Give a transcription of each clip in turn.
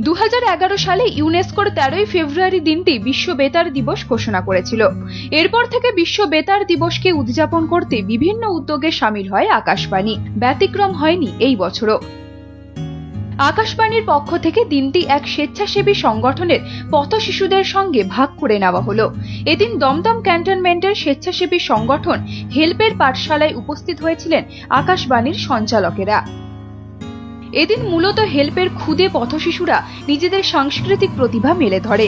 2011 সালে ইউনেস্কোর 13 ফেব্রুয়ারি দিনটি বিশ্ব বেতার দিবস ঘোষণা করেছিল। এরপর থেকে বিশ্ব বেতার দিবসকে উদযাপন করতে বিভিন্ন উদ্যোগে শামিল হয় আকাশবাণী। ব্যতিক্রম হয়নি এই বছরও। আকাশবাণীর পক্ষ থেকে দিনটি এক স্বেচ্ছাসেবী সংগঠনের পথশিশুদের সঙ্গে ভাগ করে নেওয়া হলো। এদিন দমদম ক্যান্টনমেন্টের স্বেচ্ছাসেবী সংগঠন হেল্পের পাঠশালায় উপস্থিত হয়েছিলেন আকাশবাণীর সঞ্চালকেরা। এদিন মূলত হেল্পের খুদে পথশিশুরা নিজেদের সাংস্কৃতিক প্রতিভা মেলে ধরে।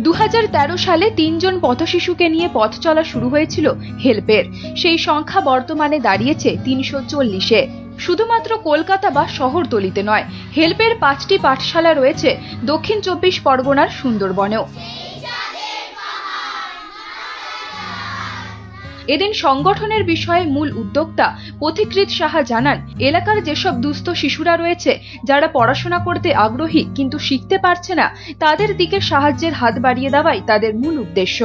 2013 সালে 3 জন পথশিশুকে নিয়ে পথ চলা শুরু হয়েছিল হেল্পের। সেই সংখ্যা বর্তমানে দাঁড়িয়েছে 340-এ। শুধুমাত্র কলকাতা বা শহরতলিতে নয়, হেল্পের 5টি পাঠশালা রয়েছে দক্ষিণ 24 পরগনার সুন্দরবনেও। এদিন সংগঠনের বিষয়ে মূল উদ্যোক্তা পথিকৃৎ সাহা জানান, এলাকার যেসব দুস্থ শিশুরা রয়েছে যারা পড়াশোনা করতে আগ্রহী কিন্তু শিখতে পারছে না, তাদের দিকে সাহায্যের হাত বাড়িয়ে দেওয়াই তাদের মূল উদ্দেশ্য।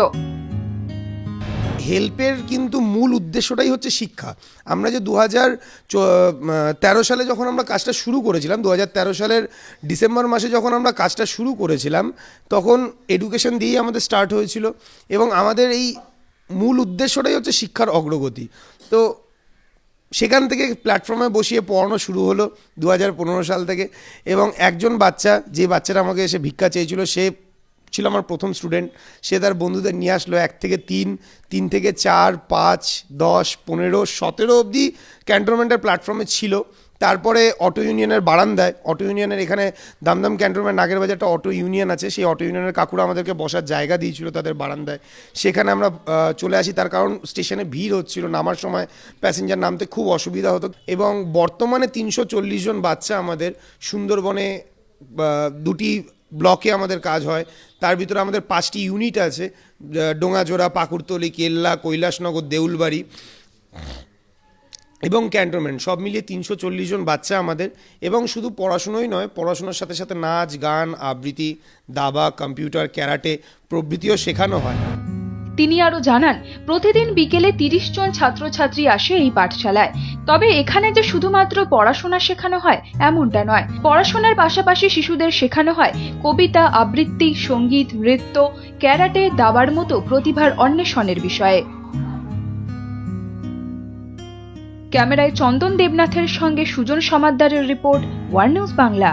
হেল্পের কিন্তু মূল উদ্দেশ্যটাই হচ্ছে শিক্ষা। আমরা যে 2013 সালে যখন আমরা কাজটা শুরু করেছিলাম, 2013 সালের ডিসেম্বর মাসে যখন আমরা কাজটা শুরু করেছিলাম, তখন এডুকেশন দিয়েই আমাদের স্টার্ট হয়েছিল এবং আমাদের এই মূল উদ্দেশ্যটাই হচ্ছে শিক্ষার অগ্রগতি। তো সেখান থেকে প্ল্যাটফর্মে বসিয়ে পড়ানো শুরু হলো 2015 সাল থেকে। এবং একজন বাচ্চা, যে বাচ্চাটা আমাকে এসে ভিক্ষা চেয়েছিল, সে ছিল আমার প্রথম স্টুডেন্ট। সে তার বন্ধুদের নিয়ে আসলো 1 থেকে 3, 3 থেকে 4, 5, 10, 15, 17 অবধি ক্যান্টনমেন্টের প্ল্যাটফর্মে ছিল। তারপরে অটো ইউনিয়নের বারান্দায়, অটো ইউনিয়নের এখানে দমদম ক্যান্টনমেন্ট নাগেরবাজার একটা অটো ইউনিয়ন আছে, সেই অটো ইউনিয়নের কাকুরা আমাদেরকে বসার জায়গা দিয়েছিল তাদের বারান্দায়। সেখানে আমরা চলে আসি, তার কারণ স্টেশনে ভিড় হচ্ছিল, নামার সময় প্যাসেঞ্জার নামতে খুব অসুবিধা হতো। এবং বর্তমানে 340 জন বাচ্চা আমাদের সুন্দরবনে 2টি ব্লকে আমাদের কাজ হয়। তার ভিতরে আমাদের 5টি ইউনিট আছে, ডোঙাজোড়া, পাকুড়তলি, কেল্লা, কৈলাসনগর, দেউলবাড়ি এবং ক্যান্টনমেন্ট, সব মিলিয়ে 340 জন বাচ্চা আমাদের। এবং শুধু পড়াশুনোই নয়, পড়াশোনার সাথে সাথে নাচ, গান, আবৃত্তি, দাবা, কম্পিউটার, ক্যারাটে প্রভৃতিও শেখানো হয়। তিনি আরো জানান, প্রতিদিন বিকেলে 30 জন ছাত্রছাত্রী আসে এই পাঠশালায়। তবে এখানে যে শুধুমাত্র পড়াশোনা শেখানো হয় এমনটা নয়, পড়াশোনার পাশাপাশি শিশুদের শেখানো হয় কবিতা, আবৃত্তি, সঙ্গীত, নৃত্য, ক্যারাটে, দাবার মতো প্রতিভার অন্বেষণের বিষয়ে। ক্যামেরায় চন্দন দেবনাথের সঙ্গে সুজন সমাদ্দারের রিপোর্ট, ওয়ান নিউজ বাংলা।